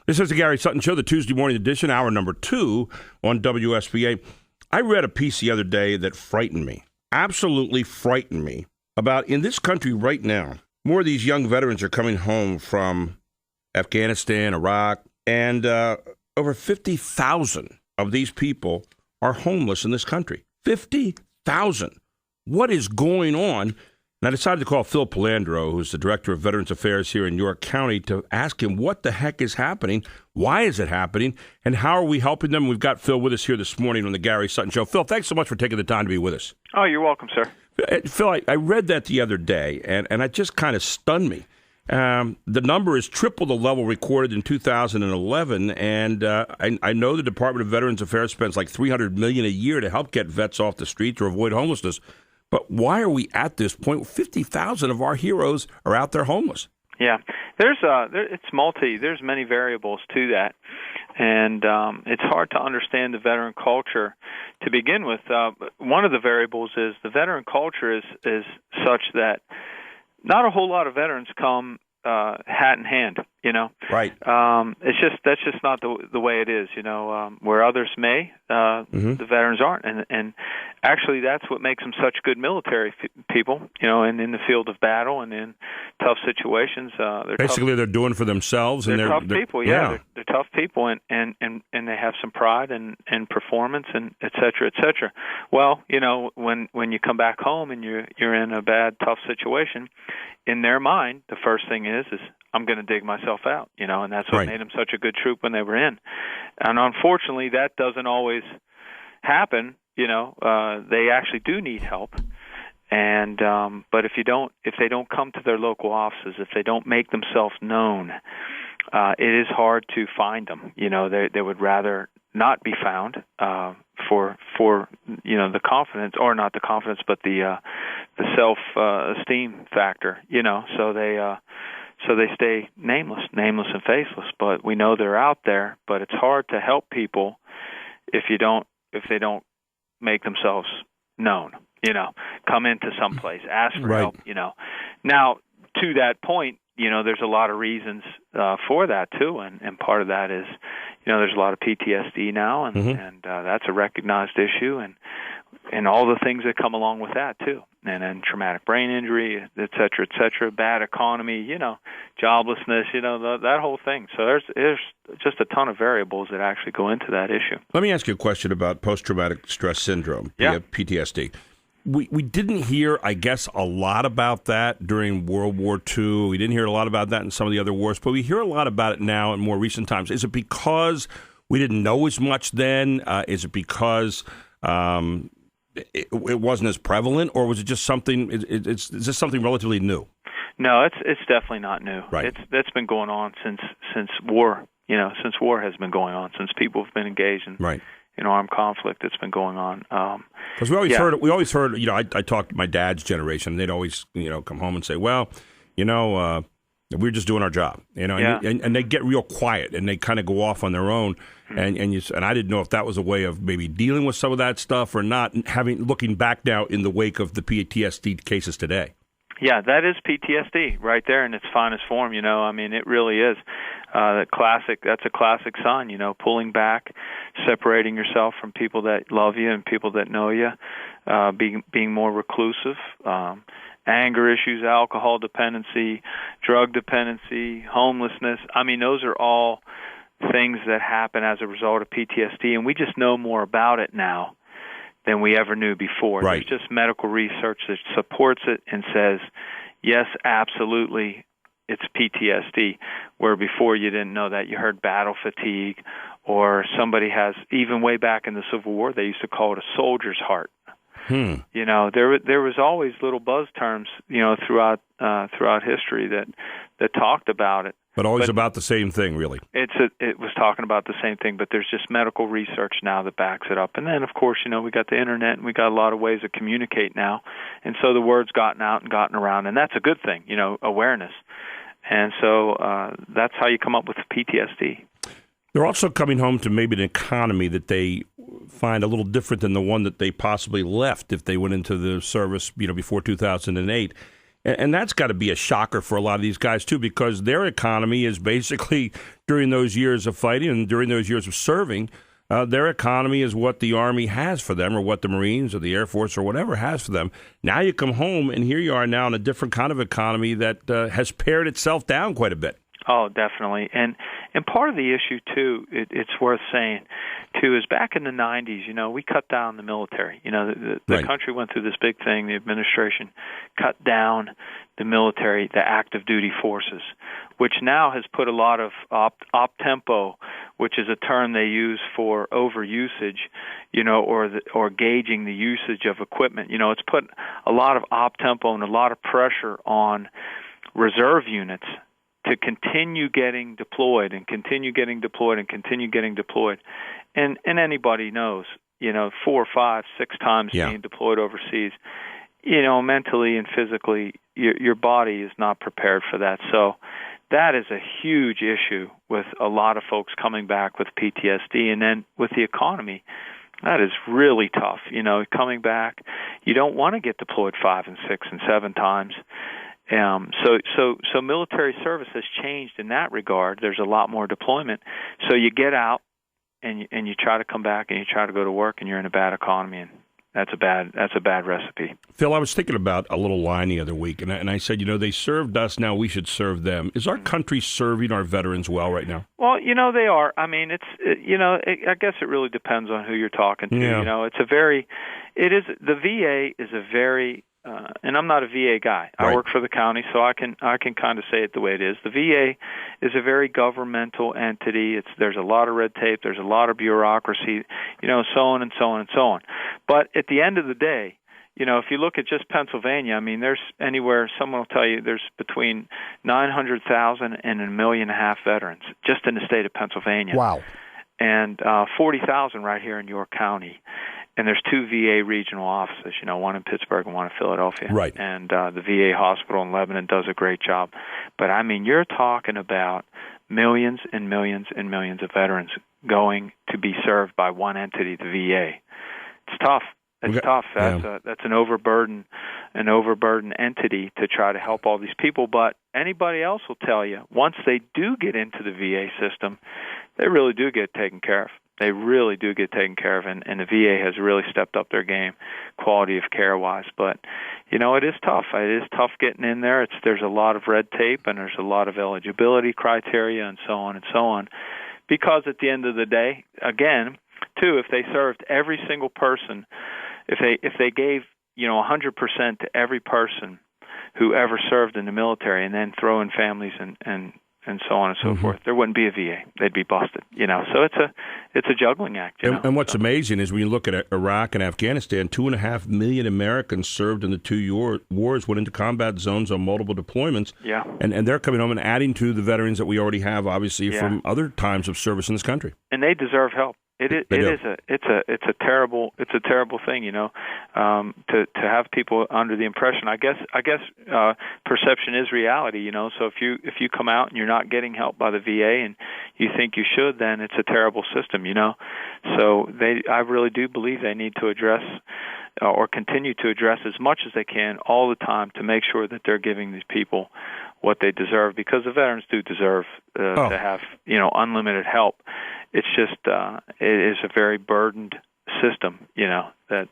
This is the Gary Sutton Show, the Tuesday morning edition, hour number 2 on WSBA. I read a piece the other day that frightened me, absolutely frightened me, about in this country right now, more of these young veterans are coming home from Afghanistan, Iraq, and over 50,000 of these people are homeless in this country. 50,000. What is going on? And I decided to call Phil Pilandro, who's the Director of Veterans Affairs here in York County, to ask him what the heck is happening, why is it happening, and how are we helping them? We've got Phil with us here this morning on the Gary Sutton Show. Phil, thanks so much for taking the time to be with us. Oh, you're welcome, sir. Phil, I read that the other day, and it just kind of stunned me. The number is triple the level recorded in 2011, and I know the Department of Veterans Affairs spends like $300 million a year to help get vets off the streets or avoid homelessness. But why are we at this point? 50,000 of our heroes are out there homeless. Yeah, there's many variables to that, and it's hard to understand the veteran culture to begin with. One of the variables is the veteran culture is such that not a whole lot of veterans come hat in hand, you know. Right. That's just not the way it is, you know. Where others may, the veterans aren't, and actually that's what makes them such good military people, you know. And in the field of battle and in tough situations, they're doing for themselves, and they're tough people. Yeah, they're tough people, and they have some pride and performance, and et cetera, et cetera. Well, you know, when you come back home and you're in a bad, tough situation, in their mind, the first thing is I'm going to dig myself out, you know, and that's what made them such a good troop when they were in. And unfortunately, that doesn't always happen, you know. They actually do need help. And but if they don't come to their local offices, if they don't make themselves known, it is hard to find them. You know, they would rather not be found for you know, the confidence, or not the confidence, but the self esteem factor. You know, so they stay nameless and faceless. But we know they're out there. But it's hard to help people if they don't make themselves known. You know, come into some place, ask for help. You know, now to that point, you know, there's a lot of reasons for that too, and part of that is, you know, there's a lot of PTSD now, and that's a recognized issue, and all the things that come along with that too, and then traumatic brain injury, et cetera, bad economy, you know, joblessness, you know, that whole thing. So there's just a ton of variables that actually go into that issue. Let me ask you a question about post-traumatic stress syndrome, PTSD. We didn't hear, I guess, a lot about that during World War II. We didn't hear a lot about that in some of the other wars, but we hear a lot about it now in more recent times. Is it because we didn't know as much then? Is it because it wasn't as prevalent, or was it just something? Is this something relatively new? No, it's definitely not new. Right. That's been going on since war. You know, since war has been going on, since people have been engaged in armed conflict that's been going on. Because we always heard, you know, I talked to my dad's generation, and they'd always, you know, come home and say, well, you know, we're just doing our job, you know, and they get real quiet, and they kind of go off on their own, and I didn't know if that was a way of maybe dealing with some of that stuff or not, looking back now in the wake of the PTSD cases today. Yeah, that is PTSD right there in its finest form, you know. I mean, it really is. That's a classic sign, you know, pulling back, separating yourself from people that love you and people that know you, being more reclusive, anger issues, alcohol dependency, drug dependency, homelessness. I mean, those are all things that happen as a result of PTSD, and we just know more about it now than we ever knew before. Right. There's just medical research that supports it and says, yes, absolutely, it's PTSD, where before you didn't know that. You heard battle fatigue, or somebody has, even way back in the Civil War, they used to call it a soldier's heart. You know, there was always little buzz terms, you know, throughout history that talked about it. But always about the same thing, really. It was talking about the same thing, but there's just medical research now that backs it up. And then, of course, you know, we got the internet, and we got a lot of ways to communicate now. And so the word's gotten out and gotten around, and that's a good thing, you know, awareness. And so that's how you come up with PTSD. They're also coming home to maybe an economy that they find a little different than the one that they possibly left if they went into the service, you know, before 2008. And that's got to be a shocker for a lot of these guys, too, because their economy is basically, during those years of fighting and during those years of serving, their economy is what the Army has for them or what the Marines or the Air Force or whatever has for them. Now you come home, and here you are now in a different kind of economy that has pared itself down quite a bit. Oh, definitely. And part of the issue, too, it's worth saying, too, is back in the 90s, we cut down the military. The Right. country went through this big thing. The administration cut down the military, the active duty forces, which now has put a lot of op-tempo, which is a term they use for overusage, or gauging the usage of equipment. It's put a lot of op-tempo and a lot of pressure on reserve units to continue getting deployed and continue getting deployed and continue getting deployed. And anybody knows, 4, 5, 6 times being deployed overseas, mentally and physically, your body is not prepared for that. So that is a huge issue with a lot of folks coming back with PTSD. And then with the economy, that is really tough. Coming back, you don't want to get deployed 5 and 6 and 7 times. So military service has changed in that regard. There's a lot more deployment. So you get out and you try to come back and you try to go to work and you're in a bad economy, and that's a bad recipe. Phil, I was thinking about a little line the other week, and I said, they served us, now we should serve them. Is our country serving our veterans well right now? Well, they are. I mean, I guess it really depends on who you're talking to. Yeah. The VA is a very and I'm not a VA guy. Right. I work for the county, so I can kind of say it the way it is. The VA is a very governmental entity. There's a lot of red tape. There's a lot of bureaucracy, so on and so on and so on. But at the end of the day, if you look at just Pennsylvania, I mean, there's anywhere, someone will tell you, there's between 900,000 and 1.5 million veterans just in the state of Pennsylvania. Wow. And 40,000 right here in York County. And there's 2 VA regional offices, one in Pittsburgh and one in Philadelphia. Right. And the VA hospital in Lebanon does a great job. But, I mean, you're talking about millions and millions and millions of veterans going to be served by one entity, the VA. It's tough. It's tough. That's an overburdened entity to try to help all these people. But anybody else will tell you, once they do get into the VA system, they really do get taken care of. They really do get taken care of, and the VA has really stepped up their game, quality of care-wise. But, it is tough. It is tough getting in there. There's a lot of red tape, and there's a lot of eligibility criteria, and so on and so on. Because at the end of the day, again, too, if they served every single person, if they gave 100% to every person who ever served in the military, and then throw in families and so on and so forth, there wouldn't be a VA. They'd be busted, So it's a juggling act. And what's amazing is when you look at Iraq and Afghanistan, 2.5 million Americans served in the 2 wars, went into combat zones on multiple deployments. Yeah. And they're coming home and adding to the veterans that we already have, obviously, from other times of service in this country. And they deserve help. It's a terrible thing, to have people under the impression. I guess perception is reality, So if you come out and you're not getting help by the VA and you think you should, then it's a terrible system, So I really do believe they need to address or continue to address as much as they can all the time to make sure that they're giving these people what they deserve, because the veterans do deserve to have unlimited help. It's just it is a very burdened system, that's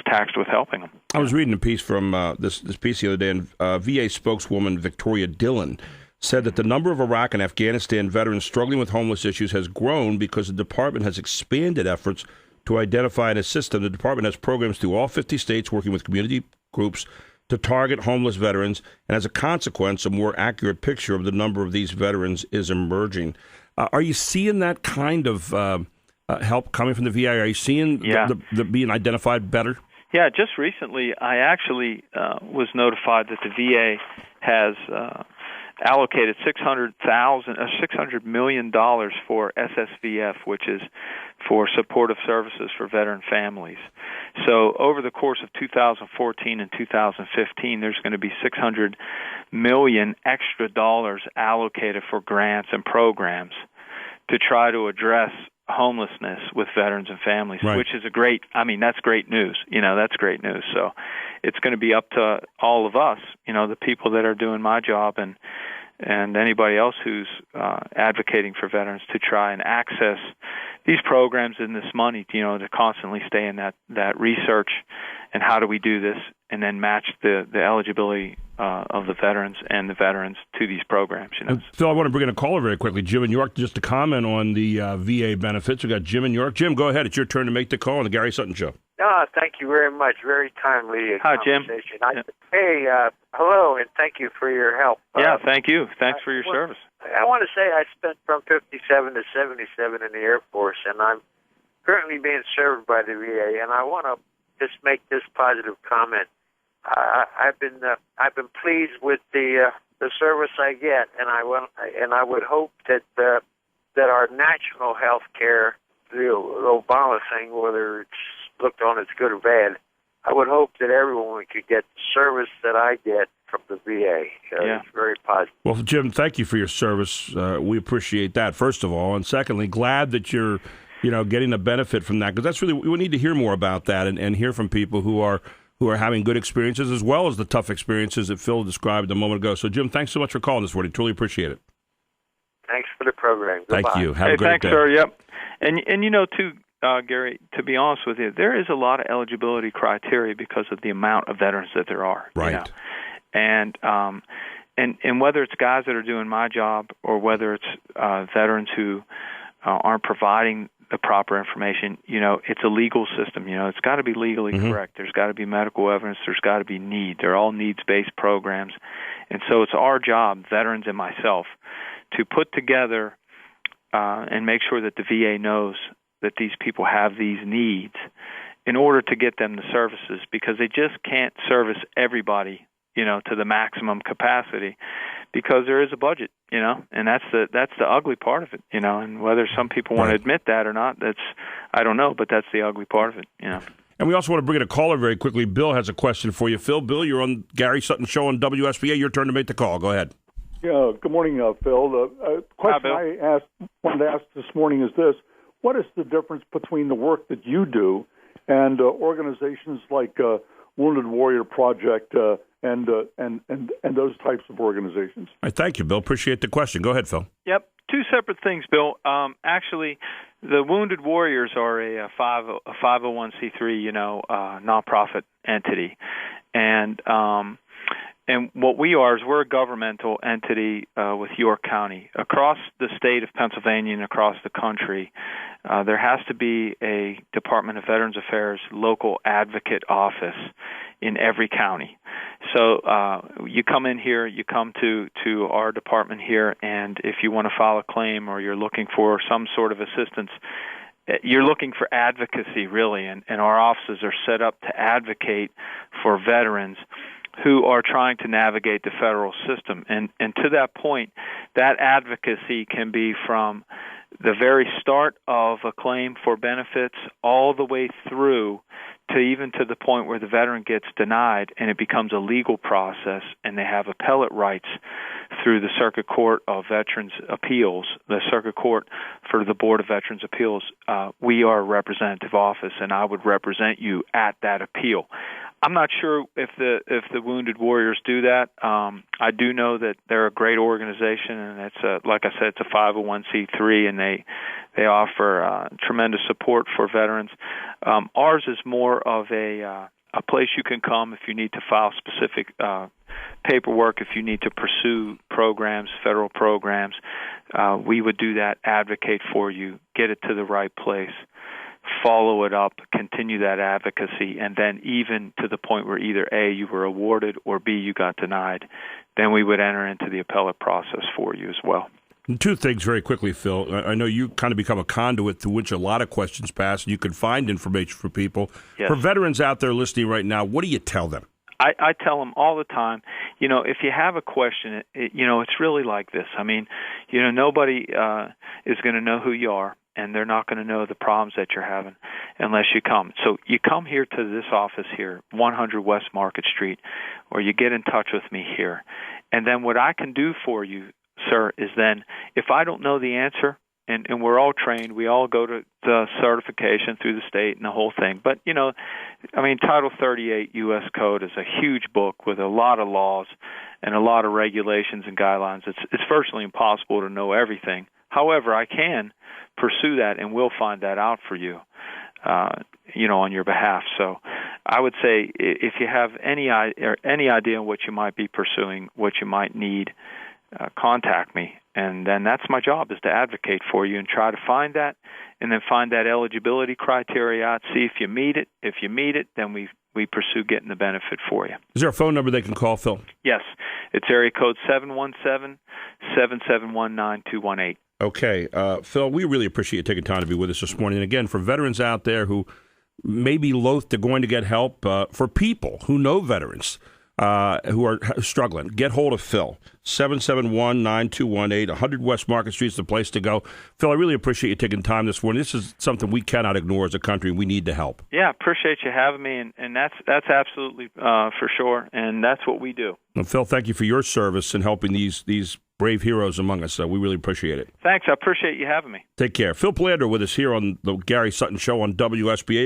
taxed with helping them. I was reading a piece from this piece the other day, and VA spokeswoman Victoria Dillon said that the number of Iraq and Afghanistan veterans struggling with homeless issues has grown because the department has expanded efforts to identify and assist them. The department has programs through all 50 states working with community groups to target homeless veterans, and as a consequence, a more accurate picture of the number of these veterans is emerging. Are you seeing that kind of help coming from the VA? Are you seeing the being identified better? Yeah, just recently I actually was notified that the VA has allocated $600 million for SSVF, which is for supportive services for veteran families. So over the course of 2014 and 2015, there's going to be $600 million extra dollars allocated for grants and programs to try to address homelessness with veterans and families, right. which is that's great news. That's great news. So it's going to be up to all of us, the people that are doing my job and anybody else who's advocating for veterans to try and access these programs and this money, to constantly stay in that research and how do we do this, and then match the eligibility of the veterans and the veterans to these programs. Phil, I want to bring in a caller very quickly. Jim in York, just to comment on the VA benefits. We've got Jim in York. Jim, go ahead. It's your turn to make the call on the Gary Sutton Show. Thank you very much. Very timely Hi, Jim. Hey, hello, and thank you for your help. Yeah, thank you. Thanks for your service. I want to say I spent from 57 to 77 in the Air Force, and I'm currently being served by the VA, and I want to just make this positive comment. I've been pleased with the service I get, and I would hope that our national health care, the Obama thing, whether it's looked on as good or bad, I would hope that everyone could get the service that I get from the VA. It's very positive. Well, Jim, thank you for your service. We appreciate that, first of all, and secondly, glad that you're getting a benefit from that, because that's really, we need to hear more about that and hear from people who are having good experiences as well as the tough experiences that Phil described a moment ago. So, Jim, thanks so much for calling this morning. Truly appreciate it. Thanks for the program. Goodbye. Thank you. Have a great thanks, day. Sir. Yep. And too, Gary, to be honest with you, there is a lot of eligibility criteria because of the amount of veterans that there are. Right. And whether it's guys that are doing my job or whether it's veterans who aren't providing the proper information, it's a legal system. It's got to be legally correct. There's got to be medical evidence. There's got to be need. They're all needs-based programs. And so it's our job, veterans and myself, to put together and make sure that the VA knows that these people have these needs in order to get them the services, because they just can't service everybody, to the maximum capacity, because there is a budget, and that's the ugly part of it, and whether some people want to admit that or not, I don't know, but that's the ugly part of it, And we also want to bring in a caller very quickly. Bill has a question for you. Bill, you're on Gary Sutton Show on WSBA. Your turn to make the call. Go ahead. Yeah, good morning, Phil. The question I wanted to ask this morning is this: what is the difference between the work that you do and organizations like Wounded Warrior Project and those types of organizations? All right, thank you, Bill. Appreciate the question. Go ahead, Phil. Yep, two separate things, Bill. Actually, the Wounded Warriors are a 501c3, nonprofit entity, and what we are is we're a governmental entity with York County. Across the state of Pennsylvania and across the country, there has to be a Department of Veterans Affairs local advocate office in every county. So you come in here, you come to our department here, and if you want to file a claim or you're looking for some sort of assistance, you're looking for advocacy, really, and our offices are set up to advocate for veterans who are trying to navigate the federal system. And to that point, that advocacy can be from the very start of a claim for benefits all the way through to even to the point where the veteran gets denied and it becomes a legal process and they have appellate rights through the Circuit Court of Veterans Appeals, the Circuit Court for the Board of Veterans Appeals. We are a representative office, and I would represent you at that appeal. I'm not sure if the Wounded Warriors do that. I do know that they're a great organization, and it's like I said, it's a 501c3, and they offer tremendous support for veterans. Ours is more of a place you can come if you need to file specific paperwork, if you need to pursue programs, federal programs. We would do that, advocate for you, get it to the right place, follow it up, continue that advocacy, and then even to the point where either A, you were awarded, or B, you got denied, then we would enter into the appellate process for you as well. And two things very quickly, Phil. I know you kind of become a conduit through which a lot of questions pass, and you can find information for people. Yes. For veterans out there listening right now, what do you tell them? I tell them all the time, if you have a question, it's really like this. I mean, nobody is going to know who you are, and they're not going to know the problems that you're having unless you come. So you come here to this office here, 100 West Market Street, or you get in touch with me here. And then what I can do for you, sir, is then if I don't know the answer and we're all trained. We all go to the certification through the state and the whole thing. But, Title 38 U.S. Code is a huge book with a lot of laws and a lot of regulations and guidelines. It's virtually impossible to know everything. However, I can pursue that, and will find that out for you, on your behalf. So I would say if you have any idea on what you might be pursuing, what you might need, contact me. And then that's my job, is to advocate for you and try to find that, and then find that eligibility criteria out, see if you meet it. If you meet it, then we pursue getting the benefit for you. Is there a phone number they can call, Phil? Yes. It's area code 717-771-9218. Okay. Phil, we really appreciate you taking time to be with us this morning. And again, for veterans out there who may be loath to going to get help, for people who know veterans who are struggling, get hold of Phil. 771-9218, 100 West Market Street is the place to go. Phil, I really appreciate you taking time this morning. This is something we cannot ignore as a country. We need to help. Yeah, appreciate you having me, and that's absolutely for sure, and that's what we do. Well, Phil, thank you for your service in helping these brave heroes among us. We really appreciate it. Thanks. I appreciate you having me. Take care. Phil Pilandro with us here on the Gary Sutton Show on WSBA.